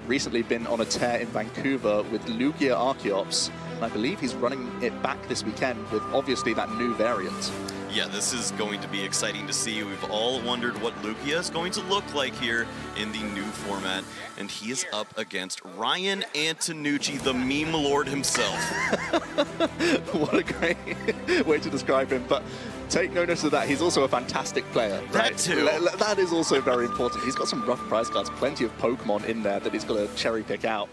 recently been on a tear in Vancouver with Lugia Archeops. And I believe he's running it back this weekend with obviously that new variant. Yeah, this is going to be exciting to see. We've all wondered what Lugia is going to look like here in the new format. And he is up against Ryan Antonucci, the meme lord himself. What a great way to describe him. But take no notice of that. He's also a fantastic player. Right? That too. That is also very important. He's got some rough prize cards, plenty of Pokemon in there that he's got to cherry pick out.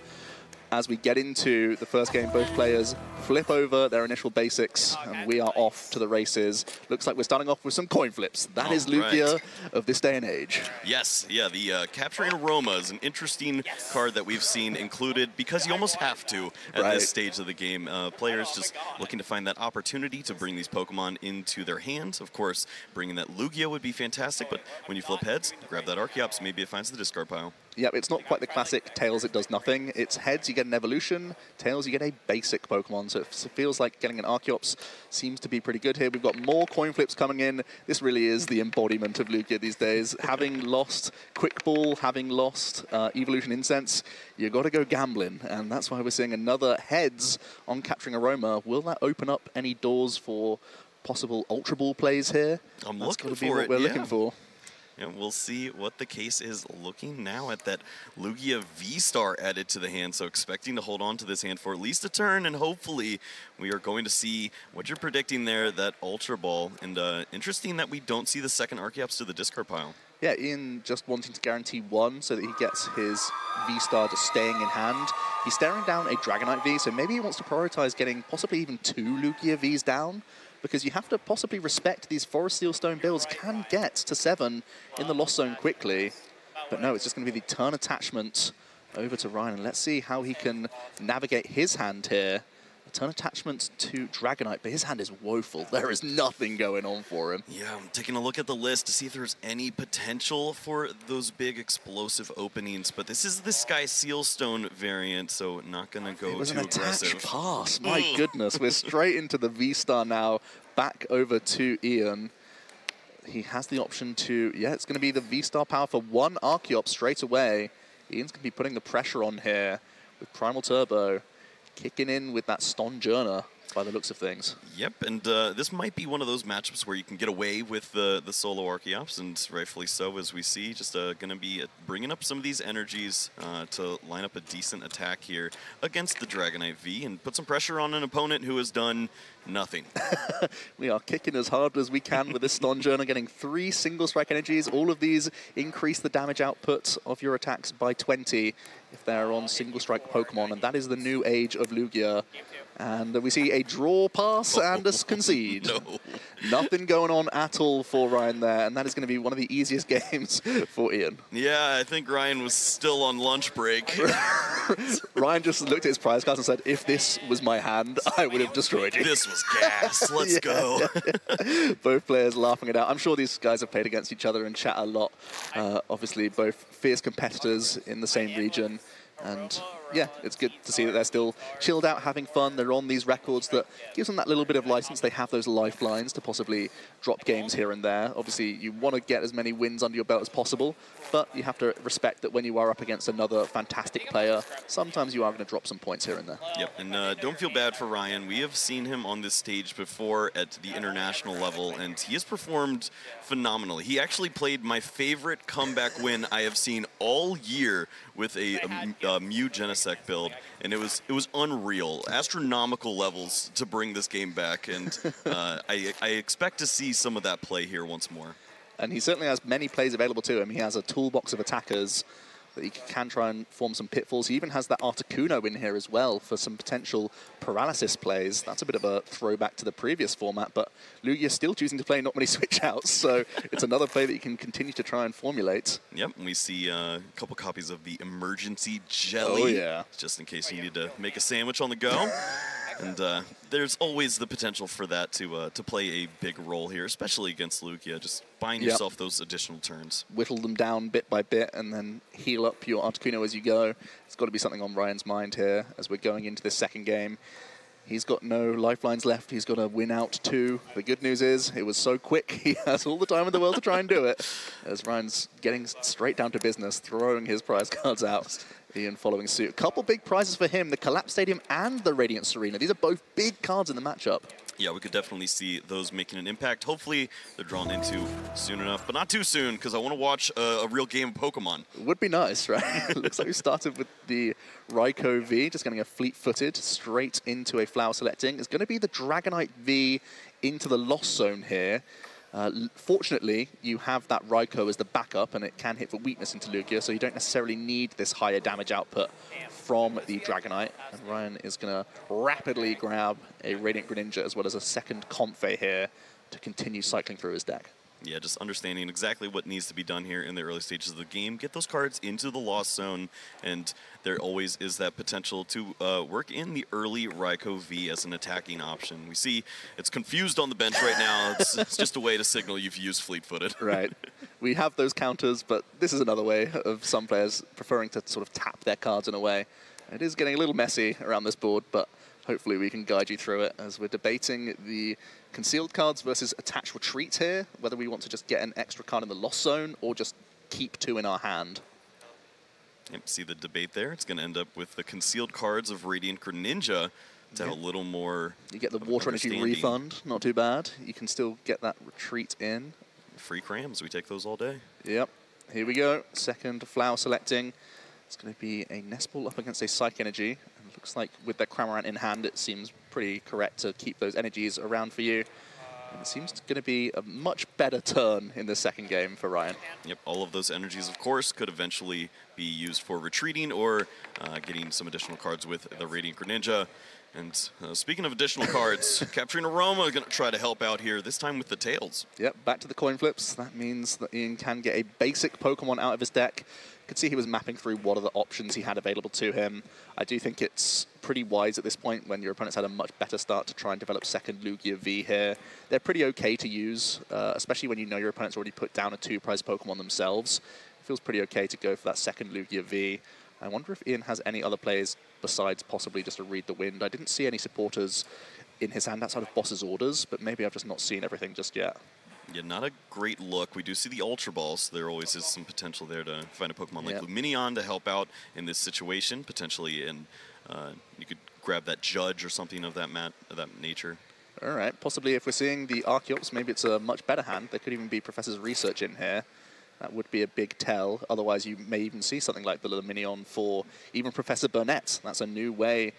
As we get into the first game, both players flip over their initial basics, and we are off to the races. Looks like we're starting off with some coin flips. That is Lugia of this day and age. Yes, yeah, the Capturing Aroma is an interesting card that we've seen included because you almost have to at this stage of the game. Players just looking to find that opportunity to bring these Pokemon into their hands. Of course, bringing that Lugia would be fantastic, but when you flip heads, grab that Archeops, maybe it finds the discard pile. Yep, it's not quite the classic Tails, it does nothing. It's heads, you get an evolution. Tails, you get a basic Pokemon. So it feels like getting an Archeops seems to be pretty good here. We've got more coin flips coming in. This really is the embodiment of Lugia these days. Having lost Quick Ball, having lost Evolution Incense, you've got to go gambling. And that's why we're seeing another heads on Capturing Aroma. Will that open up any doors for possible Ultra Ball plays here? I'm That's looking got to be for what it, we're looking for. And we'll see what the case is looking now at that Lugia V-Star added to the hand. So expecting to hold on to this hand for at least a turn, and hopefully we are going to see what you're predicting there, that Ultra Ball. And interesting that we don't see the second Archeops to the discard pile. Yeah, Ian just wanting to guarantee one so that he gets his V-Star just staying in hand. He's staring down a Dragonite V, so maybe he wants to prioritize getting possibly even 2 Lugia Vs down, because you have to possibly respect these Forest Seal Stone builds can get to 7 in the Lost Zone quickly. But no, it's just going to be the turn attachment over to Ryan. And let's see how he can navigate his hand here. A turn attachment to Dragonite, but his hand is woeful. There is nothing going on for him. Yeah, I'm taking a look at the list to see if there's any potential for those big explosive openings, but this is the Sky Sealstone variant, so not going to go too aggressive. It was an attached pass. My goodness, we're straight into the V-Star now. Back over to Ian. He has the option to, yeah, it's going to be the V-Star power for 1 Archeops straight away. Ian's going to be putting the pressure on here with Primal Turbo. Kicking in with that Stonjourner by the looks of things. Yep, and this might be one of those matchups where you can get away with the solo Archeops, and rightfully so, as we see. Just going to be bringing up some of these energies to line up a decent attack here against the Dragonite V and put some pressure on an opponent who has done nothing. We are kicking as hard as we can with this Stonjourner, getting 3 single strike energies. All of these increase the damage output of your attacks by 20 if they're on single strike Pokemon, and that is the new age of Lugia. And we see a draw pass and a concede. No. Nothing going on at all for Ryan there, and that is going to be one of the easiest games for Ian. Yeah, I think Ryan was still on lunch break. Ryan just looked at his prize cards and said, if this was my hand, I would have destroyed you. This was gas. Let's go. Both players laughing it out. I'm sure these guys have played against each other and chat a lot. Obviously, both fierce competitors in the same region. And yeah, it's good to see that they're still chilled out, having fun. They're on these records that gives them that little bit of license. They have those lifelines to possibly drop games here and there. Obviously, you want to get as many wins under your belt as possible, but you have to respect that when you are up against another fantastic player, sometimes you are going to drop some points here and there. Yep, and don't feel bad for Ryan. We have seen him on this stage before at the international level, and he has performed phenomenally. He actually played my favorite comeback win I have seen all year with a Mew Genesect build, and it was unreal, astronomical levels to bring this game back, and I expect to see some of that play here once more. And he certainly has many plays available to him. He has a toolbox of attackers that he can try and form some pitfalls. He even has that Articuno in here as well for some potential paralysis plays. That's a bit of a throwback to the previous format, but Lugia's still choosing to play not many switch outs, so it's another play that you can continue to try and formulate. Yep, and we see a couple copies of the Emergency Jelly. Oh, yeah. Just in case you needed to make a sandwich on the go. And there's always the potential for that to play a big role here, especially against Lugia. Just buying yourself those additional turns. Whittle them down bit by bit and then heal up your Articuno as you go. It's got to be something on Ryan's mind here as we're going into this second game. He's got no lifelines left. He's got to win out 2. The good news is it was so quick. He has all the time in the world to try and do it. As Ryan's getting straight down to business, throwing his prize cards out. Ian following suit. A couple big prizes for him, the Collapse Stadium and the Radiant Arena. These are both big cards in the matchup. Yeah, we could definitely see those making an impact. Hopefully, they're drawn into soon enough, but not too soon, because I want to watch a real game of Pokemon. It would be nice, right? Looks like we started with the Raikou V, just getting a fleet-footed straight into a flower selecting. It's going to be the Dragonite V into the Lost Zone here. Fortunately, you have that Raikou as the backup, and it can hit for weakness into Lugia, so you don't necessarily need this higher damage output from the Dragonite. And Ryan is going to rapidly grab a Radiant Greninja as well as a second Comfey here to continue cycling through his deck. Yeah, just understanding exactly what needs to be done here in the early stages of the game. Get those cards into the Lost Zone, and there always is that potential to work in the early Raikou V as an attacking option. We see it's confused on the bench right now. It's just a way to signal you've used fleet-footed. Right. We have those counters, but this is another way of some players preferring to sort of tap their cards in a way. It is getting a little messy around this board, but hopefully we can guide you through it as we're debating the concealed cards versus attached retreat here, whether we want to just get an extra card in the Lost Zone or just keep 2 in our hand. Yep, see the debate there. It's going to end up with the concealed cards of Radiant Greninja to have a little more. You get the Water Energy refund, not too bad. You can still get that retreat in. Free crams, we take those all day. Yep, here we go. Second flower selecting. It's going to be a Nest Ball up against a Psych Energy. And it looks like with that Cramorant in hand, it seems pretty correct to keep those energies around for you. And it seems going to be a much better turn in the second game for Ryan. Yep, all of those energies, of course, could eventually be used for retreating or getting some additional cards with the Radiant Greninja. And speaking of additional cards, Capturing Aroma going to try to help out here, this time with the Tails. Yep, back to the coin flips. That means that Ian can get a basic Pokemon out of his deck. You could see he was mapping through what are the options he had available to him. I do think it's pretty wise at this point when your opponent's had a much better start to try and develop second Lugia V here. They're pretty okay to use, especially when you know your opponent's already put down a 2-prize Pokemon themselves. It feels pretty okay to go for that second Lugia V. I wonder if Ian has any other plays besides possibly just a Read the Wind. I didn't see any supporters in his hand outside of Boss's orders, but maybe I've just not seen everything just yet. Yeah, not a great look. We do see the Ultra Balls, so there always is some potential there to find a Pokemon like Lumineon to help out in this situation, potentially in, you could grab that Judge or something of that nature. All right, possibly if we're seeing the Archeops, maybe it's a much better hand. There could even be Professor's Research in here. That would be a big tell. Otherwise, you may even see something like the Lumineon for even Professor Burnett. That's a new way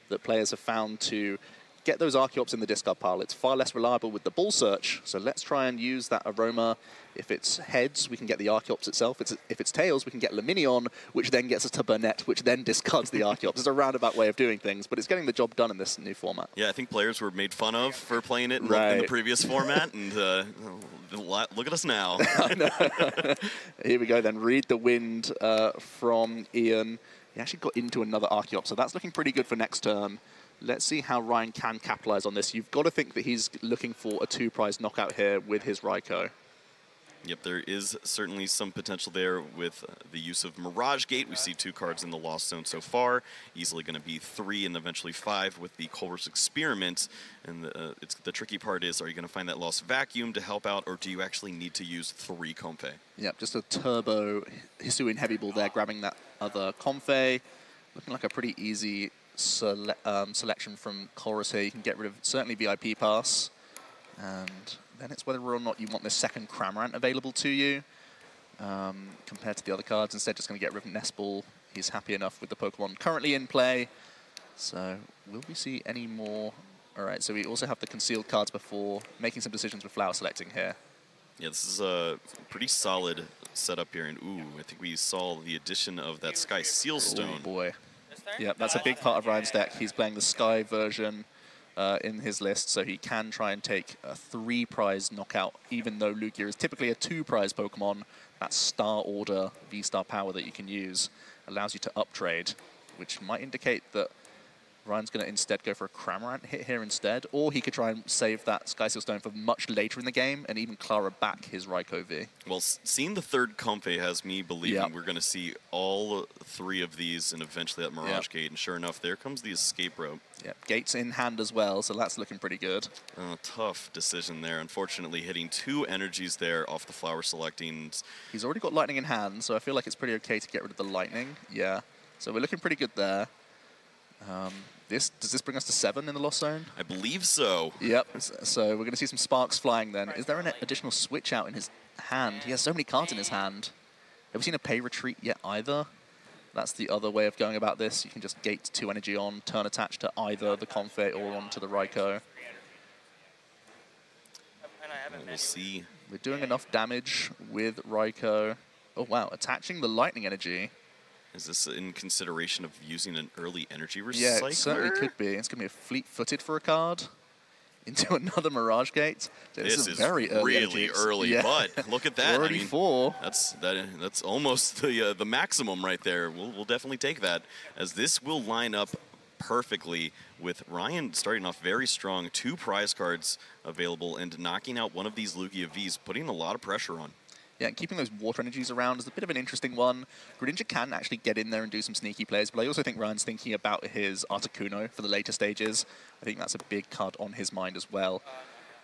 that players have found to get those Archeops in the discard pile. It's far less reliable with the Ball Search, so let's try and use that Aroma. If it's heads, we can get the Archeops itself. If it's tails, we can get Lumineon, which then gets us to Burnett, which then discards the Archeops. It's a roundabout way of doing things, but it's getting the job done in this new format. Yeah, I think players were made fun of for playing it in the previous format, and look at us now. Here we go then. Read the Wind from Ian. He actually got into another Archeops, so that's looking pretty good for next turn. Let's see how Ryan can capitalize on this. You've got to think that he's looking for a 2-prize knockout here with his Raikou. Yep, there is certainly some potential there with the use of Mirage Gate. We see 2 cards in the Lost Zone so far. Easily going to be 3 and eventually 5 with the Culver's Experiment. And the tricky part is, are you going to find that Lost Vacuum to help out, or do you actually need to use 3 Comfey? Yep, just a turbo Hisuian Heavy Ball there, grabbing that other Comfey. Looking like a pretty easy selection from Chorus here. You can get rid of certainly VIP Pass. And then it's whether or not you want this second Cramorant available to you compared to the other cards. Instead, just going to get rid of Nest Ball. He's happy enough with the Pokemon currently in play. So will we see any more? All right, so we also have the concealed cards before making some decisions with flower selecting here. Yeah, this is a pretty solid setup here. And ooh, I think we saw the addition of that Sky Seal Stone. Oh boy. Yeah, that's a big part of Ryan's deck. He's playing the Sky version in his list, so he can try and take a 3-prize knockout, even though Lugia is typically a 2-prize Pokemon. That Star Order V-Star power that you can use allows you to uptrade, which might indicate that Ryan's going to instead go for a Cramorant hit here instead, or he could try and save that Sky Seal Stone for much later in the game and even Clara back his Raikou V. Well, seeing the third Comfey has me believing we're going to see all 3 of these and eventually that Mirage Gate, and sure enough, there comes the escape rope. Yep, Gate's in hand as well, so that's looking pretty good. Tough decision there. Unfortunately, hitting 2 energies there off the flower selecting. He's already got Lightning in hand, so I feel like it's pretty okay to get rid of the Lightning. Yeah, so we're looking pretty good there. Does this bring us to 7 in the Lost Zone? I believe so. Yep, so we're going to see some sparks flying then. Is there an additional switch out in his hand? He has so many cards in his hand. Have we seen a pay retreat yet either? That's the other way of going about this. You can just gate 2 energy on, turn attach to either the Comfey or onto the Raikou. We'll see. We're doing enough damage with Raikou. Oh wow, attaching the Lightning energy. Is this in consideration of using an early energy recycler? Yeah, it certainly could be. It's going to be a fleet-footed for a card into another Mirage Gate. So this is very early really early, but look at that. Already 4. That's almost the maximum right there. We'll definitely take that, as this will line up perfectly with Ryan starting off very strong. 2 prize cards available and knocking out one of these Lugia Vs, putting a lot of pressure on. Yeah, and keeping those water energies around is a bit of an interesting one. Greninja can actually get in there and do some sneaky plays, but I also think Ryan's thinking about his Articuno for the later stages. I think that's a big card on his mind as well.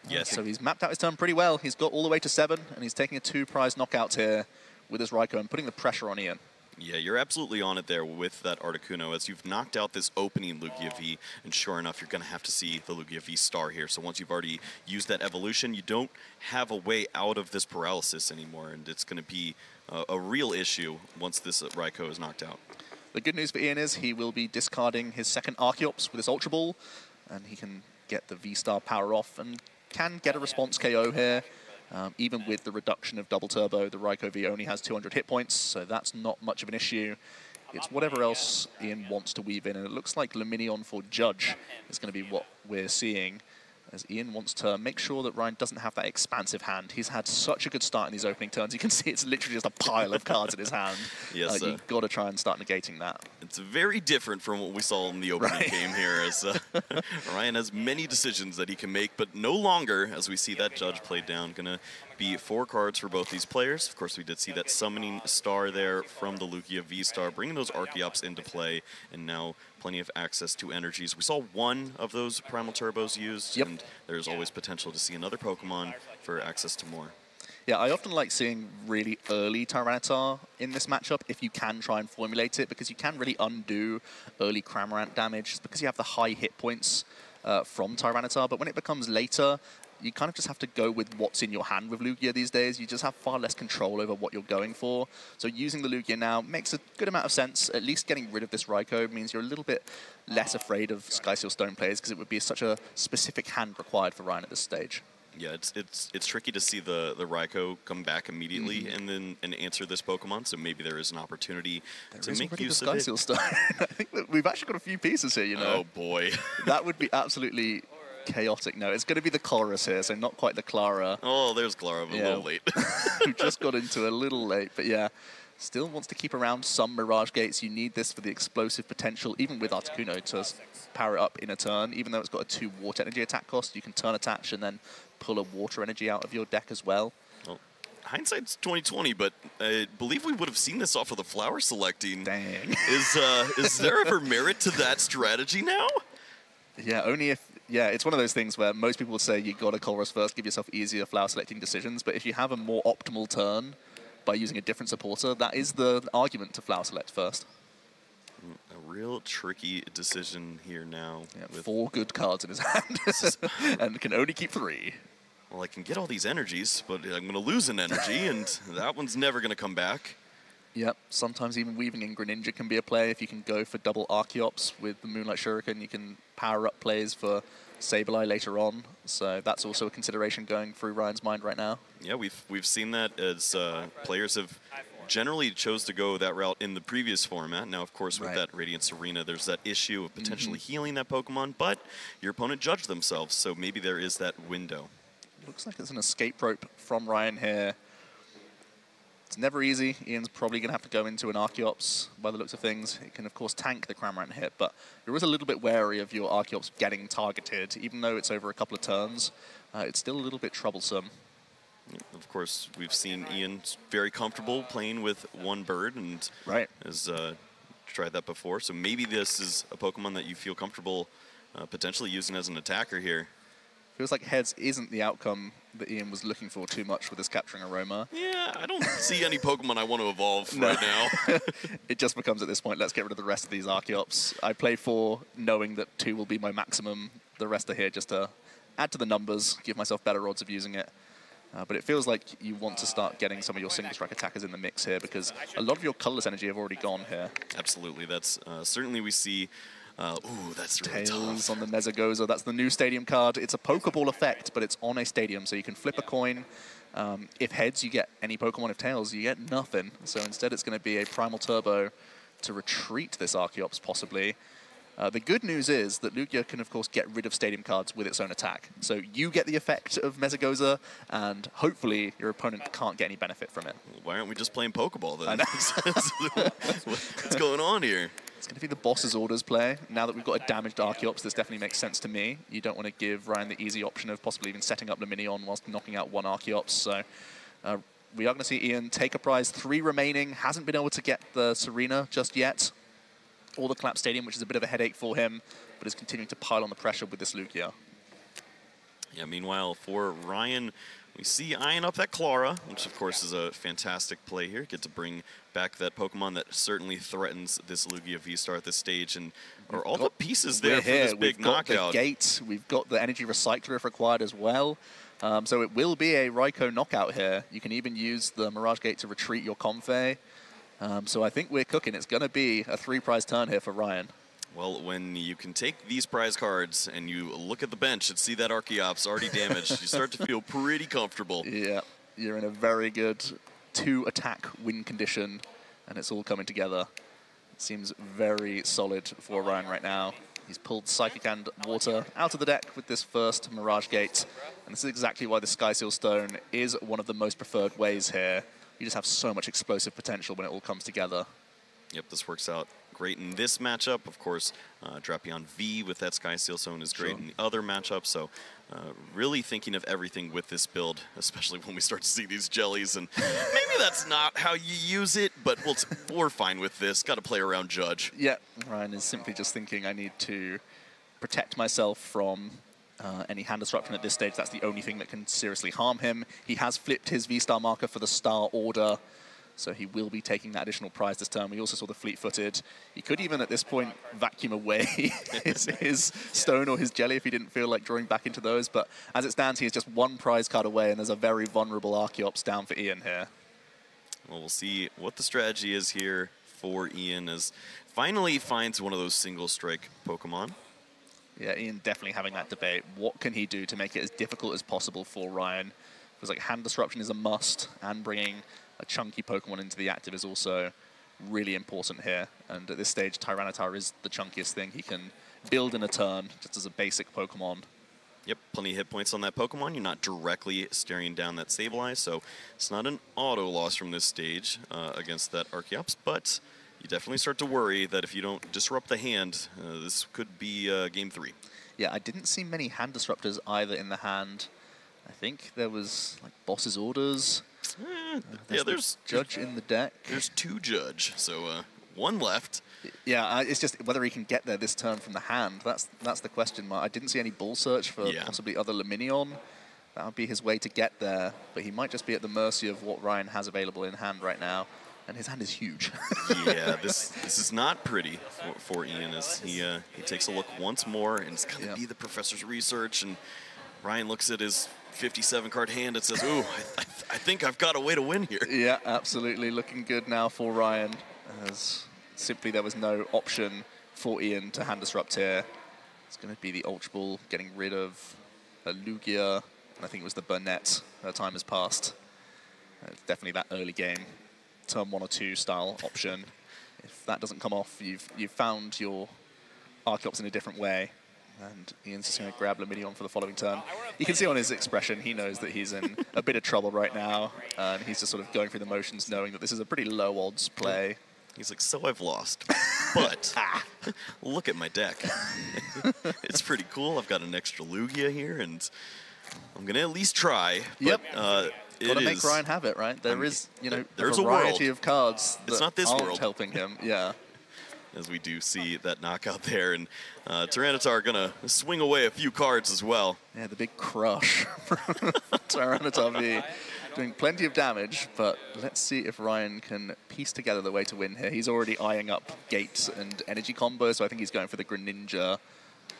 Yes. So he's mapped out his turn pretty well. He's got all the way to 7, and he's taking a 2 prize knockout here with his Raikou and putting the pressure on Ian. Yeah, you're absolutely on it there with that Articuno, as you've knocked out this opening Lugia V, and sure enough, you're going to have to see the Lugia V star here. So once you've already used that evolution, you don't have a way out of this paralysis anymore, and it's going to be a real issue once this Raikou is knocked out. The good news for Ian is he will be discarding his second Archeops with his Ultra Ball, and he can get the V-Star power off and can get a response KO here. Even with the reduction of double turbo, the Raikou V only has 200 hit points, so that's not much of an issue. It's whatever else Ian wants to weave in, and it looks like Luminion for Judge is going to be what we're seeing, as Ian wants to make sure that Ryan doesn't have that expansive hand. He's had such a good start in these opening turns. You can see it's literally just a pile of cards in his hand. Yes, you've got to try and start negating that. It's very different from what we saw in the opening game here, as Ryan has many decisions that he can make, but no longer, as we see that Judge played down. Going to be 4 cards for both these players. Of course, we did see that summoning star there from the Lugia V-Star, bringing those Archeops into play, and now plenty of access to energies. We saw 1 of those Primal Turbos used, and there's always potential to see another Pokemon for access to more. Yeah, I often like seeing really early Tyranitar in this matchup if you can try and formulate it, because you can really undo early Cramorant damage just because you have the high hit points from Tyranitar. But when it becomes later, you kind of just have to go with what's in your hand with Lugia these days. You just have far less control over what you're going for. So using the Lugia now makes a good amount of sense. At least getting rid of this Raikou means you're a little bit less afraid of Sky Seal Stone plays, because it would be such a specific hand required for Ryan at this stage. Yeah, it's tricky to see the Raikou come back immediately and answer this Pokemon. So maybe there is an opportunity to make use of it. Sky Seal Stone. I think that we've actually got a few pieces here. You know. Oh boy, that would be absolutely chaotic. No, it's going to be the Chorus here, so not quite the Clara. Oh, there's Clara, but a little late. We just got into a little late, but yeah. Still wants to keep around some Mirage Gates. You need this for the explosive potential, even with Articuno, to power it up in a turn. Even though it's got a 2 water energy attack cost, you can turn attach and then pull a water energy out of your deck as well. Well, hindsight's 20/20, but I believe we would have seen this off of the flower selecting. Dang. Is there ever merit to that strategy now? Yeah, only if... Yeah, it's one of those things where most people would say you got to Chorus first, give yourself easier flower selecting decisions, but if you have a more optimal turn by using a different supporter, that is the argument to flower select first. A real tricky decision here now. Yeah, 4 good cards in his hand, and can only keep 3. Well, I can get all these energies, but I'm going to lose an energy, and that one's never going to come back. Yep, sometimes even weaving in Greninja can be a play. If you can go for double Archeops with the Moonlight Shuriken, you can power up plays for Sableye later on. So that's also a consideration going through Ryan's mind right now. Yeah, we've seen that as players have generally chose to go that route in the previous format. Now, of course, with that Radiance Arena, there's that issue of potentially healing that Pokemon, but your opponent judged themselves, so maybe there is that window. Looks like it's an escape rope from Ryan here. It's never easy. Ian's probably going to have to go into an Archeops by the looks of things. It can, of course, tank the Cramorant hit, but you're always a little bit wary of your Archeops getting targeted. Even though it's over a couple of turns, it's still a little bit troublesome. Of course, we've seen Ian very comfortable playing with one bird and has tried that before. So maybe this is a Pokemon that you feel comfortable potentially using as an attacker here. Feels like Heads isn't the outcome that Ian was looking for too much with his Capturing Aroma. Yeah, I don't see any Pokemon I want to evolve right now. It just becomes at this point, let's get rid of the rest of these Archeops. I play 4 knowing that 2 will be my maximum. The rest are here just to add to the numbers, give myself better odds of using it. But it feels like you want to start getting some of your single strike attackers in the mix here because a lot of your colorless energy have already gone here. Absolutely. That's certainly we see. Ooh, that's really Tails tough. on the Mezagoza. That's the new stadium card. It's a Pokeball effect, but it's on a stadium, so you can flip a coin. If Heads, you get any Pokemon. If Tails, you get nothing. So instead, it's going to be a Primal Turbo to retreat this Archeops, possibly. The good news is that Lugia can, of course, get rid of stadium cards with its own attack. So you get the effect of Mezagoza, and hopefully your opponent can't get any benefit from it. Why aren't we just playing Pokeball, then? I know. What's going on here? It's going to be the boss's orders play. Now that we've got a damaged Archeops, this definitely makes sense to me. You don't want to give Ryan the easy option of possibly even setting up Luminion whilst knocking out one Archeops. So we are going to see Ian take a prize. 3 remaining. Hasn't been able to get the Serena just yet, or the Clap Stadium, which is a bit of a headache for him, but is continuing to pile on the pressure with this Lugia. Yeah, meanwhile, for Ryan, we see eyeing up that Clara, which of course is a fantastic play here. Get to bring back that Pokemon that certainly threatens this Lugia V-Star at this stage. And are all the pieces there for this big knockout? We've got the gate, we've got the Energy Recycler if required as well. So it will be a Raikou knockout here. You can even use the Mirage Gate to retreat your Comfey. So I think we're cooking. It's going to be a 3-prize turn here for Ryan. Well, when you can take these prize cards and you look at the bench and see that Archeops already damaged, you start to feel pretty comfortable. Yeah, you're in a very good 2-attack win condition, and it's all coming together. It seems very solid for Ryan right now. He's pulled Psychic and Water out of the deck with this first Mirage Gate, and this is exactly why the Sky Seal Stone is one of the most preferred ways here. You just have so much explosive potential when it all comes together. Yep, this works out great in this matchup. Of course, Drapion V with that Sky Seal Stone is great in the other matchup. So really thinking of everything with this build, especially when we start to see these jellies. And maybe that's not how you use it, but we're fine with this. Got to play around Judge. Yeah, Ryan is simply just thinking, I need to protect myself from any hand disruption at this stage. That's the only thing that can seriously harm him. He has flipped his V-Star marker for the Star Order, so he will be taking that additional prize this turn. We also saw the Fleet-Footed. He could even, at this point, vacuum away his Stone or his Jelly if he didn't feel like drawing back into those. But as it stands, he is just 1 prize card away, and there's a very vulnerable Archeops down for Ian here. Well, we'll see what the strategy is here for Ian as finally finds one of those single-strike Pokemon. Yeah, Ian definitely having that debate. What can he do to make it as difficult as possible for Ryan? Because like hand disruption is a must, and bringing a chunky Pokemon into the active is also really important here. And at this stage, Tyranitar is the chunkiest thing he can build in a turn, just as a basic Pokemon. Yep, plenty of hit points on that Pokemon. You're not directly staring down that Sableye, so it's not an auto loss from this stage against that Archeops, but you definitely start to worry that if you don't disrupt the hand, this could be game 3. Yeah, I didn't see many hand disruptors either in the hand. I think there was like Boss's Orders. Yeah, there's Judge in the deck. There's 2 Judge, so 1 left. Yeah, it's just whether he can get there this turn from the hand. That's the question mark. I didn't see any Ball Search for possibly other Luminion. That would be his way to get there, but he might just be at the mercy of what Ryan has available in hand right now. And his hand is huge. Yeah, this is not pretty for Ian as he takes a look once more, and it's going to be the Professor's Research, and Ryan looks at his 57-card hand and says, ooh, I think I've got a way to win here. Yeah, absolutely. Looking good now for Ryan, as simply there was no option for Ian to hand disrupt here. It's going to be the Ultra Ball getting rid of a Lugia, and I think it was the Burnett. Her time has passed. It's definitely that early game turn 1 or 2 style option. If that doesn't come off, you've found your Archeops in a different way. And Ian's just going to grab Luminion for the following turn. You can see on his expression, he knows that he's in a bit of trouble right now. And he's just sort of going through the motions, knowing that this is a pretty low odds play. He's like, so I've lost, but look at my deck. It's pretty cool. I've got an extra Lugia here, and I'm going to at least try. Yep. But, got to make Ryan have it, right? There is, you know, there's a variety of cards it's that not this aren't world. helping him. Yeah. As we do see that knockout there, and Tyranitar gonna swing away a few cards as well. Yeah, the big crush from Tyranitar V, doing plenty of damage, but let's see if Ryan can piece together the way to win here. He's already eyeing up gates and energy combos, so I think he's going for the Greninja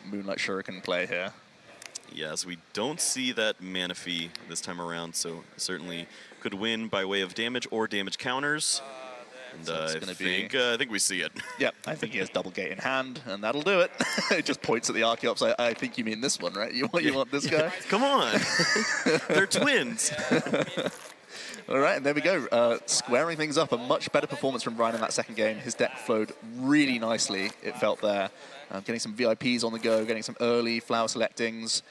Moonlight Shuriken play here. Yes, we don't see that Manaphy this time around, so certainly could win by way of damage or damage counters. And So I think we see it. Yep, I think he has double gate in hand, and that'll do it. It just points at the Archeops. I think you mean this one, right? You want this guy? Come on. They're twins. All right, and there we go. Squaring things up. A much better performance from Ryan in that second game. His deck flowed really nicely, it felt there. Getting some VIPs on the go, getting some early flower selectings,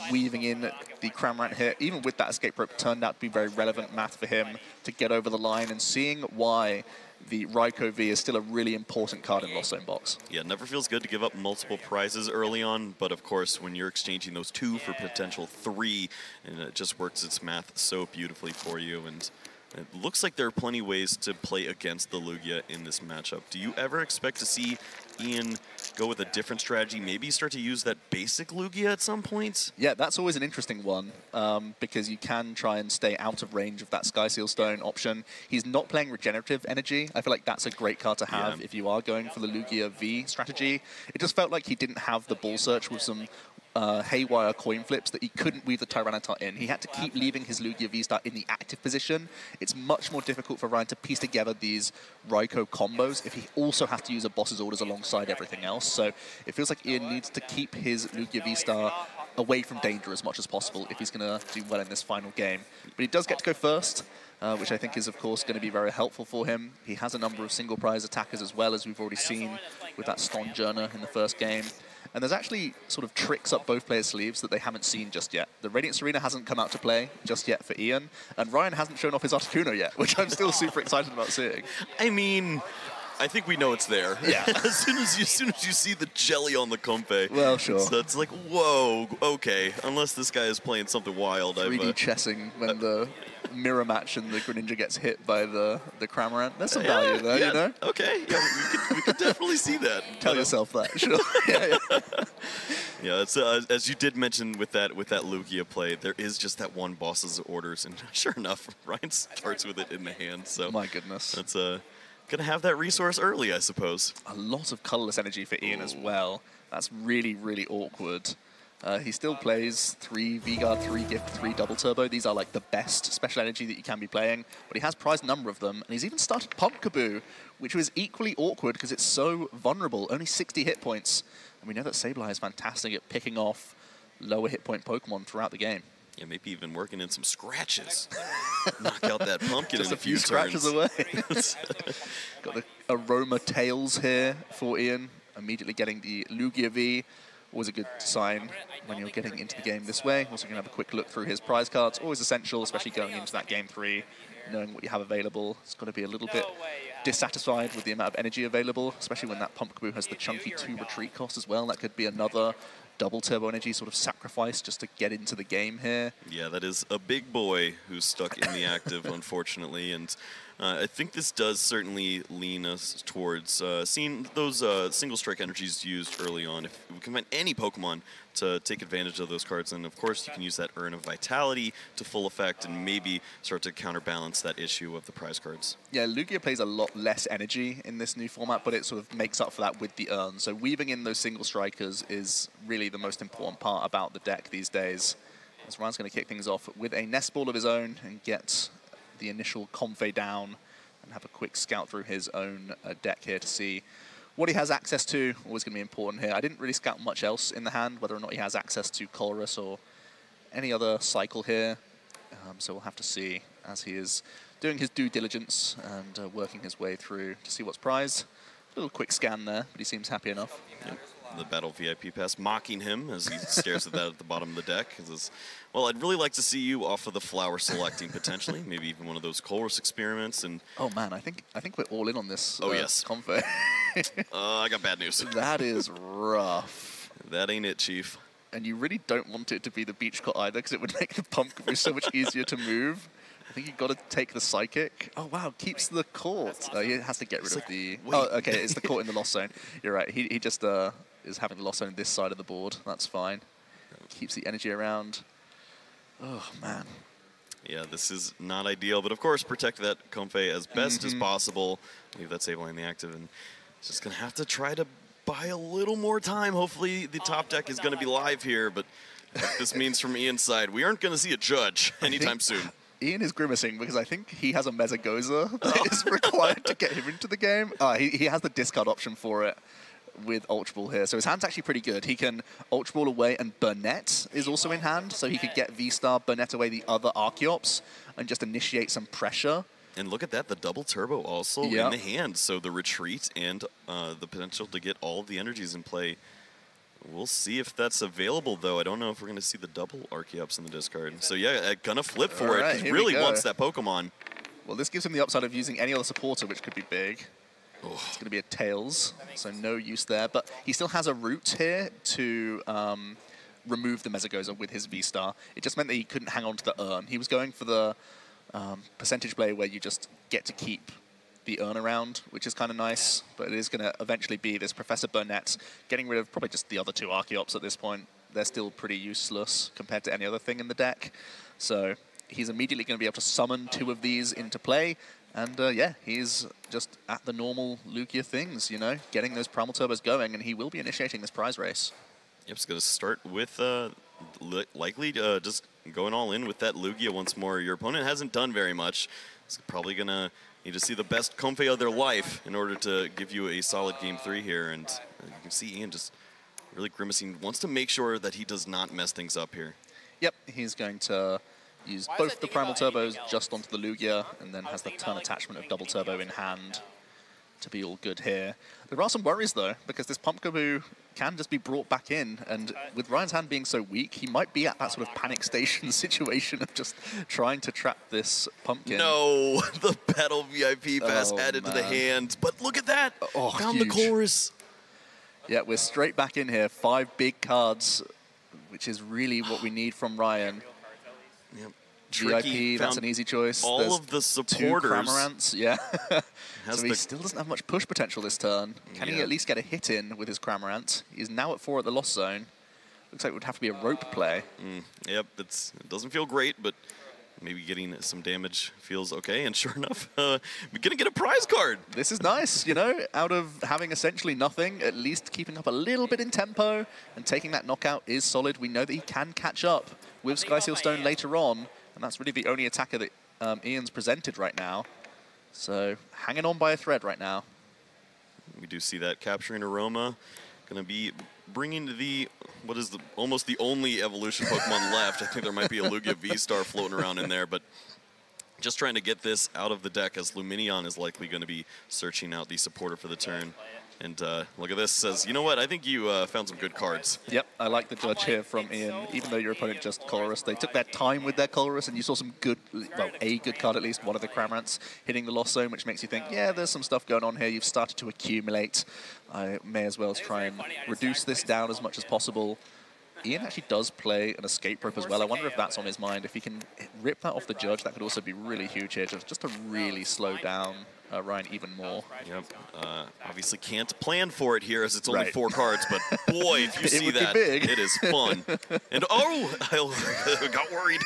weaving in the Cramorant hit. Even with that escape rope, turned out to be very relevant math for him to get over the line, and seeing why the Raikou V is still a really important card in Lost Zone Box. Yeah, it never feels good to give up multiple prizes early on, but of course, when you're exchanging those 2 for potential 3, and it just works its math so beautifully for you. And it looks like there are plenty of ways to play against the Lugia in this matchup. Do you ever expect to see Ian go with a different strategy, maybe start to use that basic Lugia at some points? Yeah, that's always an interesting one, because you can try and stay out of range of that Sky Seal Stone option. He's not playing Regenerative Energy. I feel like that's a great card to have if you are going for the Lugia V strategy. It just felt like he didn't have the Ball Search with some haywire coin flips that he couldn't weave the Tyranitar in. He had to keep leaving his Lugia V-Star in the active position. It's much more difficult for Ryan to piece together these Raikou combos if he also has to use a boss's orders alongside everything else. So it feels like Ian needs to keep his Lugia V-Star away from danger as much as possible if he's going to do well in this final game. But he does get to go first, which I think is, of course, going to be very helpful for him. He has a number of single prize attackers as well, as we've already seen with that Stonjourner in the first game. And there's actually sort of tricks up both players' sleeves that they haven't seen just yet. The Radiant Serena hasn't come out to play just yet for Ian, and Ryan hasn't shown off his Articuno yet, which I'm still super excited about seeing. I mean, I think we know it's there. Yeah. as soon as you see the jelly on the Compe. Well, sure. It's like, whoa, okay. Unless this guy is playing something wild. 3D chessing when the mirror match and the Greninja gets hit by the Cramorant. There's some value there, you know? Okay, yeah, we could definitely see that. Tell yourself that, sure. Yeah. Yeah, it's, as you did mention with that Lugia play, there is just that one boss's orders, and sure enough, Ryan starts with it in the hand. So my goodness, that's gonna have that resource early, I suppose. A lot of colorless energy for Ian as well. That's really, really awkward. He still plays 3 V-Guard, 3 Gift, 3 Double Turbo. These are like the best special energy that you can be playing, but he has prized a number of them, and he's even started Pumpkaboo, which was equally awkward because it's so vulnerable, only 60 hit points. And we know that Sableye is fantastic at picking off lower hit point Pokemon throughout the game. Yeah, maybe even working in some scratches. Knock out that pumpkin Just in a few scratches away. Got the Aroma Tails here for Ian, immediately getting the Lugia V. Always a good sign when you're getting into the game this way. Also going to have a quick look through his prize cards. Always essential, especially going into that game 3, knowing what you have available. It's got to be a little bit dissatisfied with the amount of energy available, especially when that Pumpkaboo has the chunky 2 retreat cost as well. That could be another double turbo energy sort of sacrifice just to get into the game here. Yeah, that is a big boy who's stuck in the active, unfortunately. And I think this does certainly lean us towards seeing those single strike energies used early on. If we can find any Pokemon to take advantage of those cards, and of course you can use that Urn of Vitality to full effect and maybe start to counterbalance that issue of the prize cards. Yeah, Lugia plays a lot less energy in this new format, but it sort of makes up for that with the Urn. So weaving in those single strikers is really the most important part about the deck these days. As Ryan's going to kick things off with a Nest Ball of his own and get the initial Comfey down and have a quick scout through his own deck here to see what he has access to. Always going to be important here. I didn't really scout much else in the hand, whether or not he has access to Colress or any other cycle here. So we'll have to see as he is doing his due diligence and working his way through to see what's prized. A little quick scan there, but he seems happy enough. Yep. the Battle VIP pass, mocking him as he stares at that at the bottom of the deck. He says, well, I'd really like to see you off of the flower selecting potentially, maybe even one of those Colress experiments. And oh man, I think we're all in on this. Oh yes, Convo. I got bad news. That is rough. That ain't it, Chief. And you really don't want it to be the beach cut either, because it would make the Pumpkaboo so much easier to move. I think you've got to take the Psychic. Oh, wow, keeps the court. He has to get rid of the... wait. Oh, okay, it's the court in the lost zone. You're right. He just is having the lost zone this side of the board. That's fine. Keeps the energy around. Oh, man. Yeah, this is not ideal. But, of course, protect that Comfey as best as possible. Leave that Sableye in the active. And just going to have to try to buy a little more time. Hopefully the top deck is going to be live here. But what this means from Ian's side, we aren't going to see a judge anytime soon. Ian is grimacing because I think he has a Mezagoza that is required to get him into the game. He has the discard option for it with Ultra Ball here. So his hand's actually pretty good. He can Ultra Ball away, and Burnett is also in hand. So he could get V-Star, Burnett away the other Archeops, and just initiate some pressure. And look at that, the double turbo also in the hand. So the retreat and the potential to get all of the energies in play. We'll see if that's available, though. I don't know if we're going to see the double Archeops in the discard. So, yeah, gonna flip for it. He really wants that Pokemon. Well, this gives him the upside of using any other supporter, which could be big. Oh. It's going to be a Tails, so no use there. But he still has a route here to remove the Mezagoza with his V-Star. It just meant that he couldn't hang on to the Urn. He was going for the percentage play where you just get to keep the Urn around, which is kind of nice, but it is going to eventually be this Professor Burnett getting rid of probably just the other two Archeops at this point. They're still pretty useless compared to any other thing in the deck. So he's immediately going to be able to summon two of these into play. And yeah, he's just at the normal Lugia things, you know, getting those Primal Turbos going, and he will be initiating this prize race. Yep, it's going to start with likely just going all in with that Lugia once more. Your opponent hasn't done very much. It's probably going to need to see the best Comfey of their life in order to give you a solid game 3 here. And you can see Ian just really grimacing, wants to make sure that he does not mess things up here. Yep, he's going to use both the Primal Turbos just onto the Lugia, and then has the turn attachment of Double Turbo in hand to be all good here. There are some worries, though, because this Pumpkaboo can just be brought back in, and with Ryan's hand being so weak, he might be at that sort of panic station situation of just trying to trap this pumpkin. No, the Battle VIP pass added to the hand, but look at that! Found the chorus. Yeah, we're straight back in here. 5 big cards, which is really what we need from Ryan. Yep. VIP, that's an easy choice. All of the supporters. 2 Cramorants, yeah. So he still doesn't have much push potential this turn. Can he at least get a hit in with his Cramorant? He's now at 4 at the Lost Zone. Looks like it would have to be a rope play. Yep, it doesn't feel great, but maybe getting some damage feels okay. And sure enough, we're going to get a prize card. This is nice, you know, out of having essentially nothing, at least keeping up a little bit in tempo and taking that knockout is solid. We know that he can catch up with Skyseal Stone later on. And that's really the only attacker that Ian's presented right now. So hanging on by a thread right now. We do see that Capturing Aroma going to be bringing the, what is almost the only evolution Pokemon left. I think there might be a Lugia V-Star floating around in there, but just trying to get this out of the deck as Luminion is likely going to be searching out the supporter for the turn. And look at this, says, you know what, I think you found some good cards. Yep, I like the judge here from Ian. Even though your opponent just Colress, they took their time with their Colress, and you saw some good, well, a good card at least, one of the Cramorants hitting the Lost Zone, which makes you think, yeah, there's some stuff going on here. You've started to accumulate. I may as well try and reduce this down as much as possible. Ian actually does play an escape rope as well. I wonder if that's on his mind. If he can rip that off the judge, that could also be really huge here, just to really slow down Ryan even more. Yep. Obviously can't plan for it here as it's only 4 cards, but boy, if you see that, it is fun. And I got worried.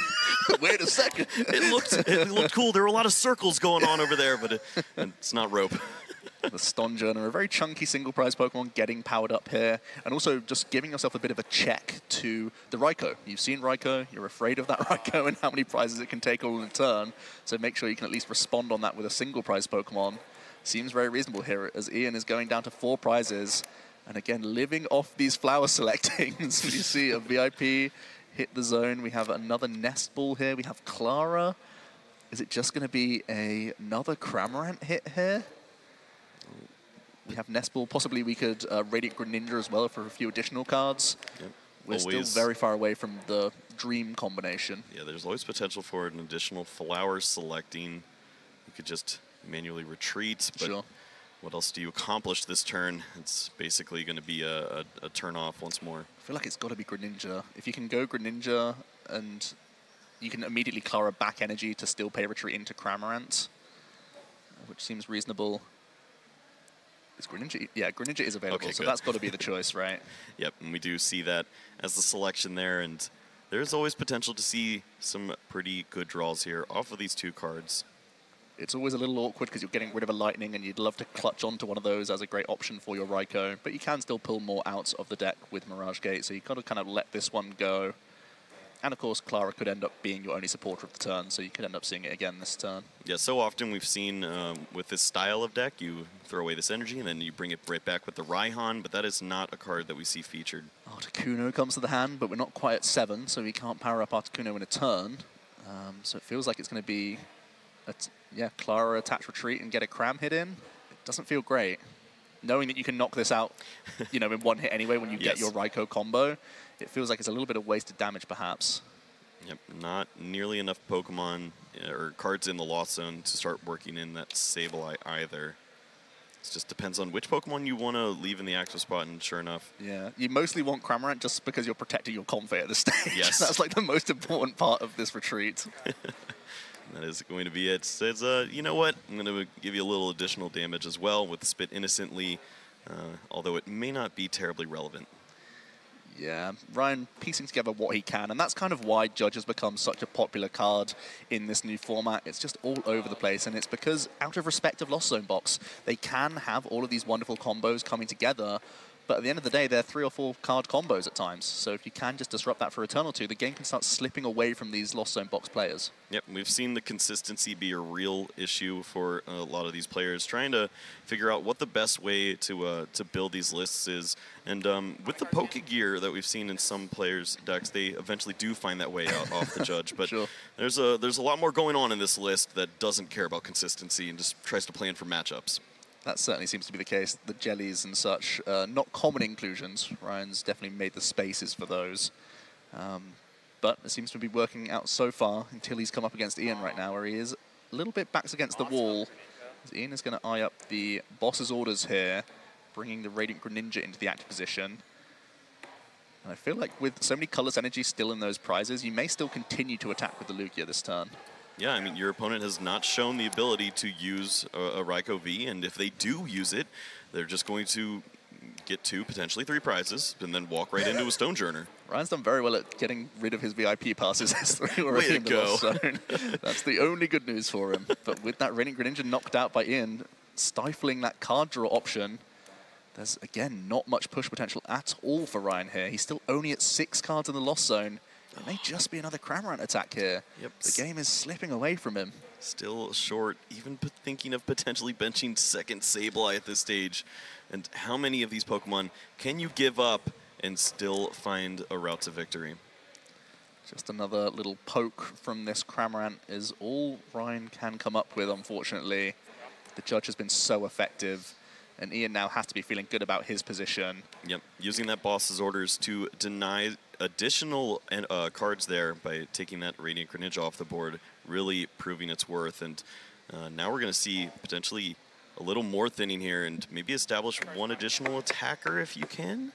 Wait a second. It looked cool. There were a lot of circles going on over there, but it's not rope. The Stonjourner, a very chunky single prize Pokemon getting powered up here, and also just giving yourself a bit of a check to the Raikou. You've seen Raikou, you're afraid of that Raikou and how many prizes it can take all in a turn, so make sure you can at least respond on that with a single prize Pokemon. Seems very reasonable here as Ian is going down to 4 prizes, and again, living off these flower selectings. You see a VIP hit the zone, we have another Nest Ball here, we have Clara. Is it just going to be another Cramorant hit here? We have Nest Ball. Possibly we could Radiant Greninja as well for a few additional cards. Yep. We're still very far away from the Dream combination. Yeah, there's always potential for an additional flower selecting. You could just manually retreat, but Sure. what else do you accomplish this turn? It's basically going to be a turn off once more. I feel like it's got to be Greninja. If you can go Greninja and you can immediately Clara back energy to still pay retreat into Cramorant, which seems reasonable. Is Greninja? Yeah, Greninja is available, Okay, so good. that's got to be the choice, right? Yep, and we do see that as the selection there, and there's always potential to see some pretty good draws here off of these two cards. It's always a little awkward because you're getting rid of a Lightning and you'd love to clutch onto one of those as a great option for your Raikou, but you can still pull more out of the deck with Mirage Gate, so you've got to kind of let this one go. And of course, Clara could end up being your only supporter of the turn, so you could end up seeing it again this turn. Yeah, so often we've seen with this style of deck, you throw away this energy and then you bring it right back with the Raihan, but that is not a card that we see featured. Articuno comes to the hand, but we're not quite at 7, so we can't power up Articuno in a turn. So it feels like it's going to be, Clara attach retreat and get a Cram hit in. It doesn't feel great. Knowing that you can knock this out, in one hit anyway when you get your Raikou combo, it feels like it's a little bit of wasted damage, perhaps. Yep, not nearly enough Pokemon or cards in the Lost Zone to start working in that Sableye either. It just depends on which Pokemon you want to leave in the active spot, and sure enough. Yeah, you mostly want Cramorant just because you're protecting your Comfey at this stage. Yes. That's like the most important part of this retreat. That is going to be it. Says, you know what? I'm going to give you a little additional damage as well with Spit Innocently, although it may not be terribly relevant. Yeah, Ryan piecing together what he can, and that's kind of why Judge has become such a popular card in this new format. It's just all over the place, and it's because, out of respect of Lost Zone Box, they can have all of these wonderful combos coming together, but at the end of the day, they're 3 or 4 card combos at times. So if you can just disrupt that for a turn or two, the game can start slipping away from these Lost Zone Box players. Yep, we've seen the consistency be a real issue for a lot of these players, trying to figure out what the best way to build these lists is. And with the Pokegear that we've seen in some players' decks, they eventually do find that way out off the Judge. But Sure. there's a lot more going on in this list that doesn't care about consistency and just tries to plan for matchups. That certainly seems to be the case. The jellies and such, not common inclusions. Ryan's definitely made the spaces for those. But it seems to be working out so far until he's come up against Ian right now, where he is a little bit backs against the wall. As Ian is going to eye up the boss's orders here, bringing the Radiant Greninja into the active position. And I feel like with so many colors energy still in those prizes, you may still continue to attack with the Lugia this turn. Yeah, I mean, your opponent has not shown the ability to use a Raikou V, and if they do use it, they're just going to get 2, potentially 3 prizes, and then walk right into a Stonejourner. Ryan's done very well at getting rid of his VIP passes Way to go. Zone. That's the only good news for him. But with that Radiant Greninja knocked out by Ian, stifling that card draw option, there's, again, not much push potential at all for Ryan here. He's still only at 6 cards in the Lost Zone. It may just be another Cramorant attack here. Yep. The game is slipping away from him. Still short, even thinking of potentially benching second Sableye at this stage. And how many of these Pokemon can you give up and still find a route to victory? Just another little poke from this Cramorant is all Ryan can come up with, unfortunately. The Judge has been so effective, and Ian now has to be feeling good about his position. Yep, using that boss's orders to deny additional cards there by taking that Radiant Greninja off the board, really proving its worth. And now we're going to see potentially a little more thinning here and maybe establish 1 additional attacker if you can.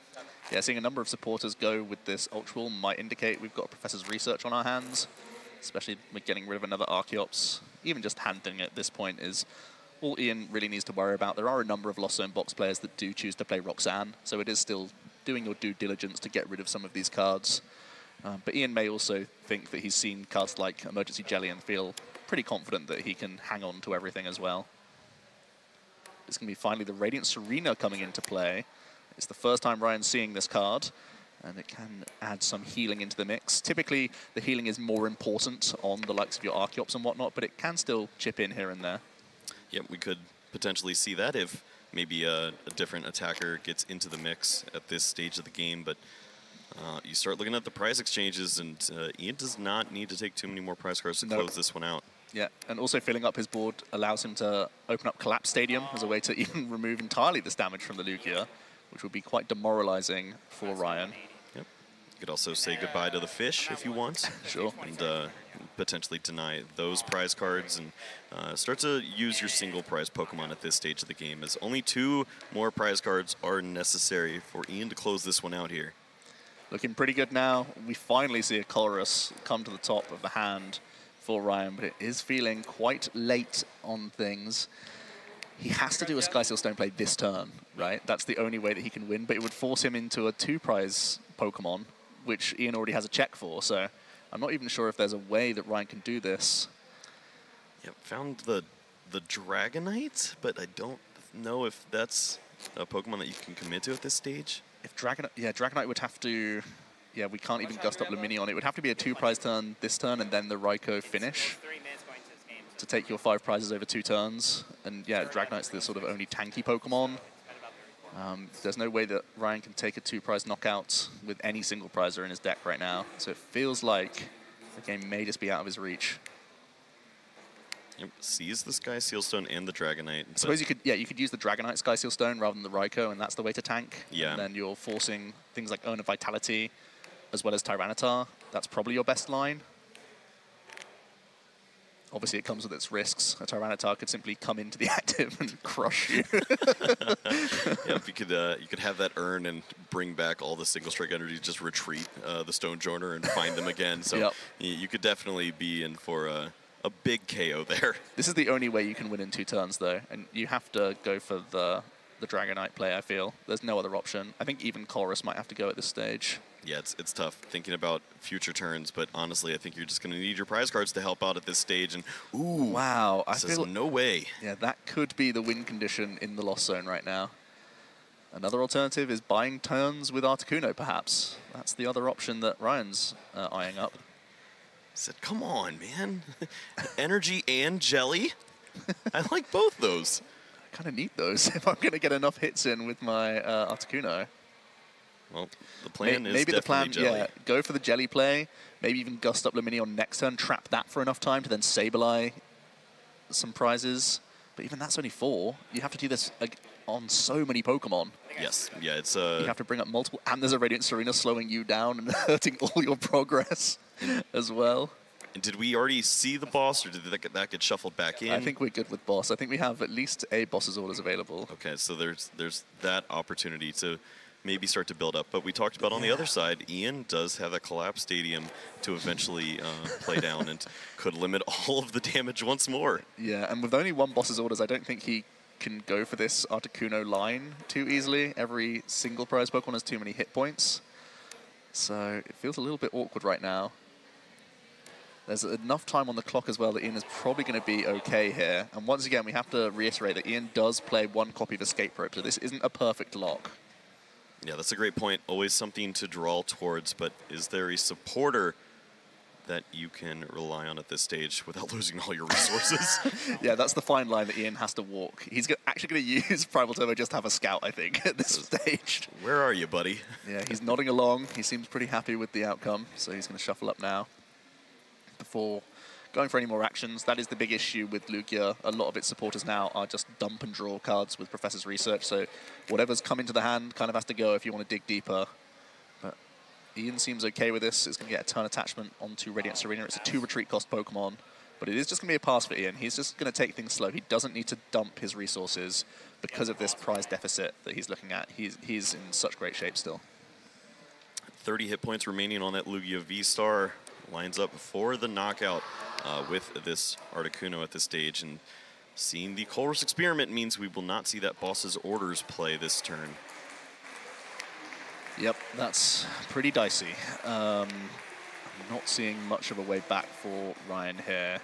Yeah, seeing a number of supporters go with this Ultra Ball might indicate we've got a Professor's Research on our hands, especially with getting rid of another Archeops. Even just hand-thinning at this point is all Ian really needs to worry about. There are a number of Lost Zone Box players that do choose to play Roxanne, so it is still doing your due diligence to get rid of some of these cards. But Ian may also think that he's seen cards like Emergency Jelly and feel pretty confident that he can hang on to everything as well. It's going to be finally the Radiant Serena coming into play. It's the first time Ryan's seeing this card, and it can add some healing into the mix. Typically, the healing is more important on the likes of your Archeops and whatnot, but it can still chip in here and there. Yep, we could potentially see that if maybe a different attacker gets into the mix at this stage of the game. But you start looking at the prize exchanges, and Ian does not need to take too many more prize cards to close this one out. Yeah, and also filling up his board allows him to open up Collapse Stadium as a way to even remove entirely this damage from the Lugia, which would be quite demoralizing for Ryan. Yep. You could also say goodbye to the fish if you want. Sure. And potentially deny those prize cards and start to use your single prize Pokemon at this stage of the game, as only 2 more prize cards are necessary for Ian to close this one out here. Looking pretty good now. We finally see a Colress come to the top of the hand for Ryan, but it is feeling quite late on things. He has to do a Sky Seal Stone play this turn, right? That's the only way that he can win, but it would force him into a 2-prize Pokemon, which Ian already has a check for, so I'm not even sure if there's a way that Ryan can do this. Yep, found the Dragonite, but I don't know if that's a Pokemon that you can commit to at this stage. If Dragonite would have to... Yeah, we can't even gust up Lumineon. It would have to be a 2-prize turn this turn and then the Raikou finish to take your 5 prizes over 2 turns. And yeah, Dragonite's the sort of only tanky Pokemon. There's no way that Ryan can take a 2-prize knockout with any single prizer in his deck right now. So it feels like the game may just be out of his reach. Yep, sees the Sky Seal Stone and the Dragonite. I suppose you could use the Dragonite Sky Seal Stone rather than the Raikou, and that's the way to tank. Yeah. And then you're forcing things like Urn of Vitality as well as Tyranitar. That's probably your best line. Obviously, it comes with its risks. A Tyranitar could simply come into the active and crush you. Yeah, if you could have that Urn and bring back all the single strike energy, just retreat the Stone Joiner and find them again. So yep. You could definitely be in for a big KO there. This is the only way you can win in 2 turns, though, and you have to go for the Dragonite play, I feel. There's no other option. I think even Colress might have to go at this stage. Yeah, it's tough thinking about future turns, but honestly, I think you're just going to need your prize cards to help out at this stage. And ooh, wow, I feel no way. Yeah, that could be the win condition in the Lost Zone right now. Another alternative is buying turns with Articuno, perhaps. That's the other option that Ryan's eyeing up. Said, come on, man. Energy and Jelly? I like both those. I kind of need those if I'm going to get enough hits in with my Articuno. Well, the plan is maybe definitely the plan, Jelly. Yeah, go for the Jelly play, maybe even gust up Lumineon next turn, trap that for enough time to then Sableye some prizes. But even that's only 4. You have to do this on so many Pokemon. Yes, yeah, it's... You have to bring up multiple, and there's a Radiant Serena slowing you down and hurting all your progress as well. And did we already see the boss, or did that get shuffled back in? I think we're good with boss. I think we have at least a boss's orders available. Okay, so there's that opportunity to maybe start to build up. But we talked about on the other side, Ian does have a Collapse Stadium to eventually play down and could limit all of the damage once more. Yeah, and with only 1 boss's orders, I don't think he can go for this Articuno line too easily. Every single prize Pokemon has too many hit points. So it feels a little bit awkward right now. There's enough time on the clock as well that Ian is probably going to be okay here. And once again, we have to reiterate that Ian does play 1 copy of Escape Rope, so this isn't a perfect lock. Yeah, that's a great point. Always something to draw towards, but is there a supporter that you can rely on at this stage without losing all your resources? Yeah, that's the fine line that Ian has to walk. He's actually going to use Primal Turbo just to have a scout, I think, at this stage. Where are you, buddy? Yeah, he's nodding along. He seems pretty happy with the outcome, so he's going to shuffle up now. Before going for any more actions, that is the big issue with Lugia. A lot of its supporters now are just dump and draw cards with Professor's Research, so whatever's come into the hand kind of has to go if you want to dig deeper. But Ian seems okay with this. It's going to get a turn attachment onto Radiant Serena. It's a 2 retreat cost Pokemon, but it is just going to be a pass for Ian. He's just going to take things slow. He doesn't need to dump his resources because of this prize deficit that he's looking at. He's in such great shape still. 30 hit points remaining on that Lugia V-Star. Lines up for the knockout with this Articuno at this stage. And seeing the Colress Experiment means we will not see that boss's orders play this turn. Yep, that's pretty dicey. I'm not seeing much of a way back for Ryan here.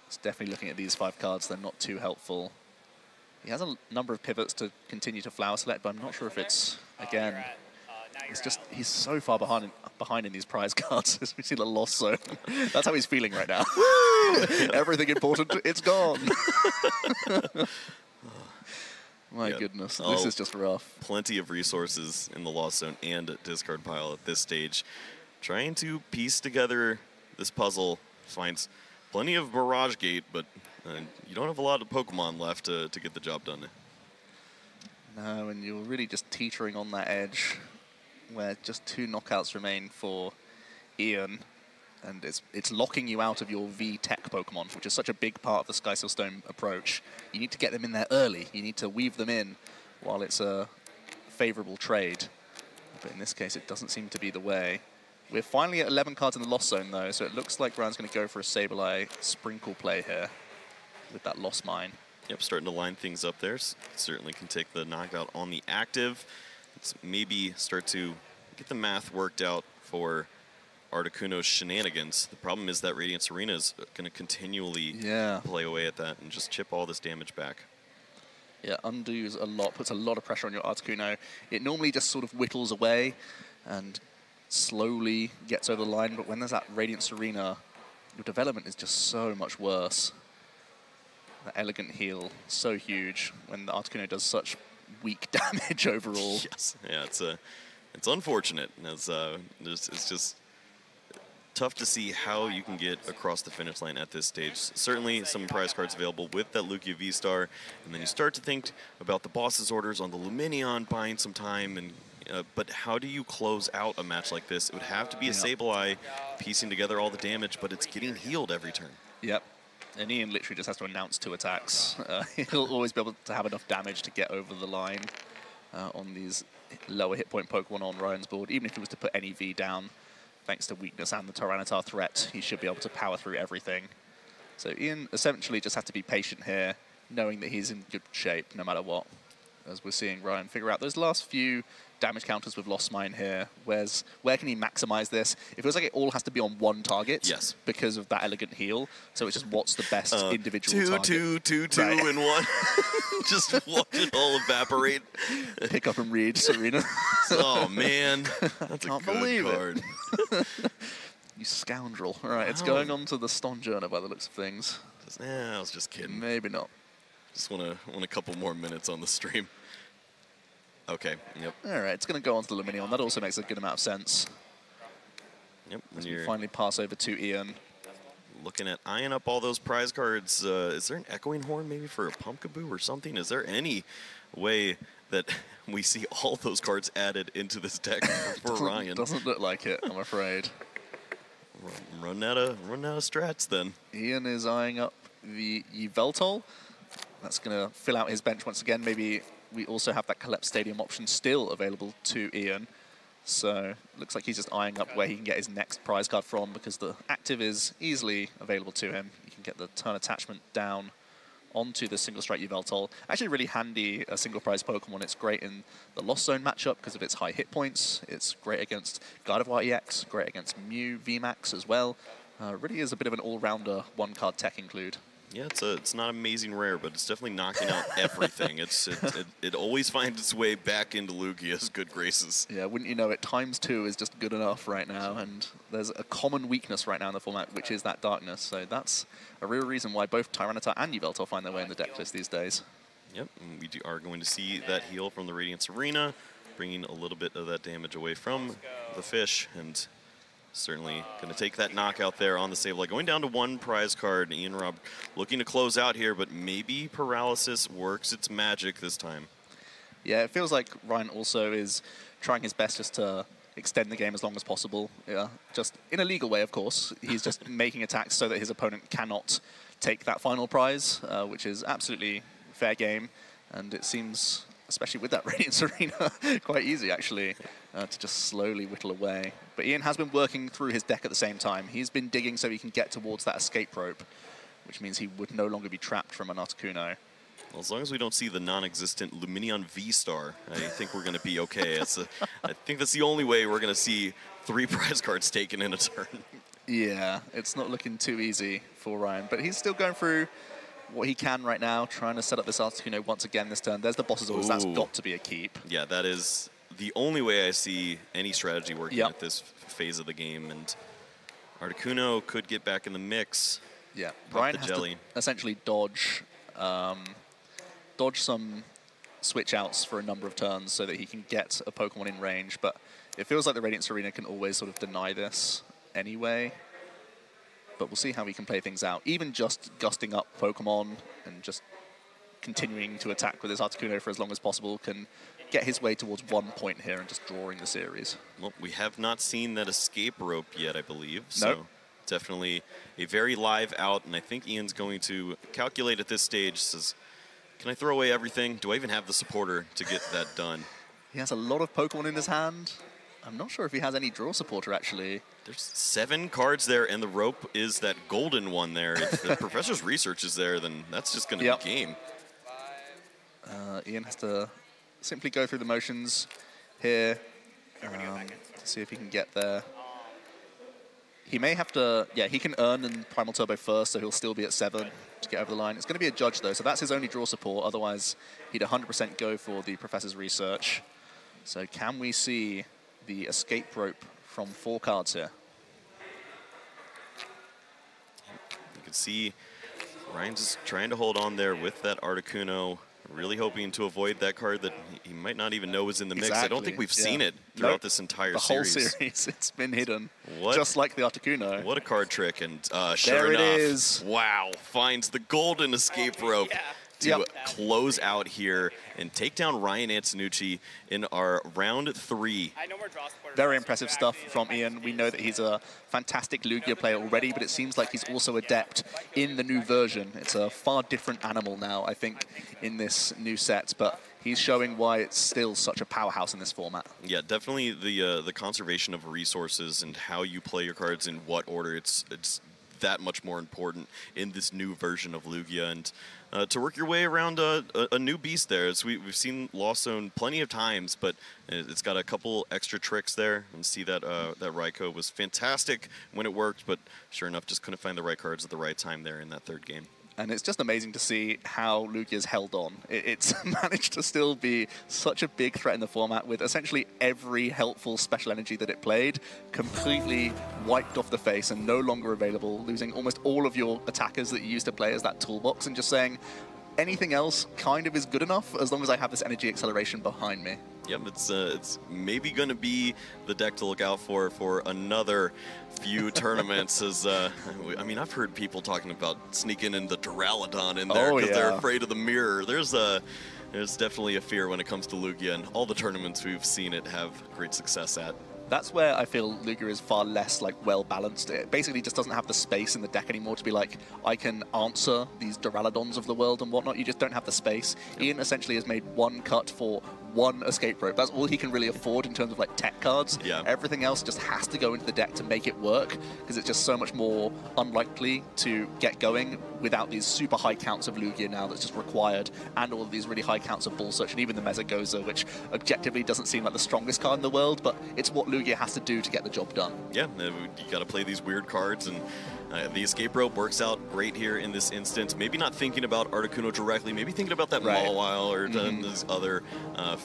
It's definitely looking at these 5 cards. They're not too helpful. He has a number of pivots to continue to flower select, but I'm not sure if it's, again, it's just, he's so far behind in these prize cards, as we see the Lost Zone. That's how he's feeling right now. Everything important, it's gone. My goodness, this is just rough. Plenty of resources in the Lost Zone and discard pile at this stage. Trying to piece together this puzzle, finds plenty of Mirage Gate, but you don't have a lot of Pokemon left to get the job done. No, and you're really just teetering on that edge where just 2 knockouts remain for Ian, and it's locking you out of your V-Tech Pokemon, which is such a big part of the Sky Stone approach. You need to get them in there early. You need to weave them in while it's a favorable trade. But in this case, it doesn't seem to be the way. We're finally at 11 cards in the Lost Zone, though, so it looks like Ryan's going to go for a Sableye Sprinkle play here with that Lost Mine. Yep, starting to line things up there. Certainly can take the knockout on the active. Let's maybe start to get the math worked out for Articuno's shenanigans. The problem is that Radiance Arena is going to continually play away at that and just chip all this damage back. Yeah, undoes a lot, puts a lot of pressure on your Articuno. It normally just sort of whittles away and slowly gets over the line, but when there's that Radiance Arena, your development is just so much worse. That elegant heal, so huge when the Articuno does such weak damage overall. Yes, yeah, it's unfortunate. It's just tough to see how you can get across the finish line at this stage. Certainly some prize cards available with that Lugia V-Star, and then you start to think about the boss's orders on the Lumineon buying some time, and but how do you close out a match like this? It would have to be a Sableye piecing together all the damage, but it's getting healed every turn. Yep. And Ian literally just has to announce 2 attacks. He'll always be able to have enough damage to get over the line on these lower hit point Pokemon on Ryan's board. Even if he was to put any V down, thanks to weakness and the Tyranitar threat, he should be able to power through everything. So Ian essentially just has to be patient here, knowing that he's in good shape no matter what. As we're seeing Ryan figure out those last few damage counters with Lost Mine here. Where can he maximize this? It feels like it all has to be on one target because of that elegant heal. So it's just what's the best individual target. Two, and 1. Just watch it all evaporate. Pick up and read, Serena. Oh, man. That's a good card. You scoundrel. All right, it's going on to the Stonjourner by the looks of things. I was just kidding. Maybe not. Just want a couple more minutes on the stream. Okay, yep. All right, it's going to go on to the Lumineon. That also makes a good amount of sense. Yep. As we finally pass over to Ian. Looking at eyeing up all those prize cards. Is there an Echoing Horn maybe for a Pumpkaboo or something? Is there any way that we see all those cards added into this deck for Ryan? Doesn't look like it, I'm afraid. Run out of strats then. Ian is eyeing up the Yveltal. That's going to fill out his bench once again. Maybe we also have that Collect Stadium option still available to Ian. So looks like he's just eyeing up where he can get his next prize card from, because the active is easily available to him. You can get the turn attachment down onto the single strike Yveltal. Actually really handy single prize Pokemon. It's great in the Lost Zone matchup because of its high hit points. It's great against Gardevoir EX, great against Mew VMAX as well. Really is a bit of an all-rounder one-card tech include. Yeah, it's not amazing rare, but it's definitely knocking out everything. It always finds its way back into Lugia's good graces. Yeah, wouldn't you know it, ×2 is just good enough right now, and there's a common weakness right now in the format, which is that darkness. So that's a real reason why both Tyranitar and Yveltal find their way in the deck list these days. Yep, and we are going to see that heal from the Radiance Arena, bringing a little bit of that damage away from the fish, and certainly going to take that knockout there on the Sableye. Going down to 1 prize card. Ian Robb looking to close out here, but maybe Paralysis works its magic this time. Yeah, it feels like Ryan also is trying his best just to extend the game as long as possible. Yeah, just in a legal way, of course. He's just making attacks so that his opponent cannot take that final prize, which is absolutely fair game. And it seems, especially with that Radiance Arena, quite easy, actually, to just slowly whittle away. But Ian has been working through his deck at the same time. He's been digging so he can get towards that escape rope, which means he would no longer be trapped from an Articuno. Well, as long as we don't see the non-existent Lumineon V-Star, I think we're going to be okay. I think that's the only way we're going to see 3 prize cards taken in a turn. Yeah, it's not looking too easy for Ryan, but he's still going through what he can right now, trying to set up this Articuno once again this turn. There's the boss's orders. That's got to be a keep. Yeah, that is the only way I see any strategy working at this phase of the game, and Articuno could get back in the mix. Yeah, Ryan has to essentially dodge some switch outs for a number of turns so that he can get a Pokemon in range, but it feels like the Radiance Arena can always sort of deny this anyway. but we'll see how he can play things out. Even just gusting up Pokemon and just continuing to attack with his Articuno for as long as possible can get his way towards 1 point here and just drawing the series. Well, we have not seen that escape rope yet, I believe. Nope. So definitely a very live out, and I think Ian's going to calculate at this stage, says, can I throw away everything? Do I even have the supporter to get that done? He has a lot of Pokemon in his hand. I'm not sure if he has any draw supporter, actually. There's 7 cards there, and the rope is that golden one there. If the Professor's Research is there, then that's just going to be game. Ian has to simply go through the motions here to see if he can get there. He may have to, yeah, he can earn in Primal Turbo first, so he'll still be at 7 to get over the line. It's going to be a judge, though, so that's his only draw support. Otherwise, he'd 100% go for the Professor's Research. So can we see the escape rope from 4 cards here? You can see Ryan's just trying to hold on there with that Articuno, really hoping to avoid that card that he might not even know is in the mix. I don't think we've seen it throughout this entire series. The whole series, it's been hidden, just like the Articuno. What a card trick, and sure there enough, it is. Wow, finds the golden escape rope to close out here and take down Ryan Antonucci in our round 3. Very impressive stuff from Ian. We know that he's a fantastic Lugia player already, but it seems like he's also adept in the new version. It's a far different animal now, I think, in this new set, but he's showing why it's still such a powerhouse in this format. Yeah, definitely the conservation of resources and how you play your cards in what order, it's that much more important in this new version of Lugia. And to work your way around a new beast there, as we've seen Lost Zone plenty of times, but it's got a couple extra tricks there. And see that that Raikou was fantastic when it worked, but sure enough, just couldn't find the right cards at the right time there in that 3rd game. And it's just amazing to see how Lugia's held on. It's managed to still be such a big threat in the format with essentially every helpful special energy that it played completely wiped off the face and no longer available, losing almost all of your attackers that you used to play as that toolbox and just saying, anything else kind of is good enough as long as I have this energy acceleration behind me. Yep, it's maybe going to be the deck to look out for another few tournaments. As I mean, I've heard people talking about sneaking in the Duraludon in there because they're afraid of the mirror. There's definitely a fear when it comes to Lugia, and all the tournaments we've seen it have great success at. That's where I feel Lugia is far less well balanced. It basically just doesn't have the space in the deck anymore to be like, I can answer these Duraludons of the world and whatnot. You just don't have the space. Ian essentially has made 1 cut for 1 escape rope. That's all he can really afford in terms of tech cards. Everything else just has to go into the deck to make it work because it's just so much more unlikely to get going without these super high counts of Lugia now that's just required, and all of these really high counts of Ball Search and even the Mesagoza, which objectively doesn't seem like the strongest card in the world, but it's what Lugia has to do to get the job done. Yeah, you got to play these weird cards, and the escape rope works out great here in this instance. Maybe not thinking about Articuno directly, maybe thinking about that Mawile or these other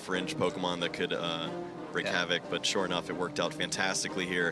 fringe Pokemon that could wreak havoc, but sure enough, it worked out fantastically here.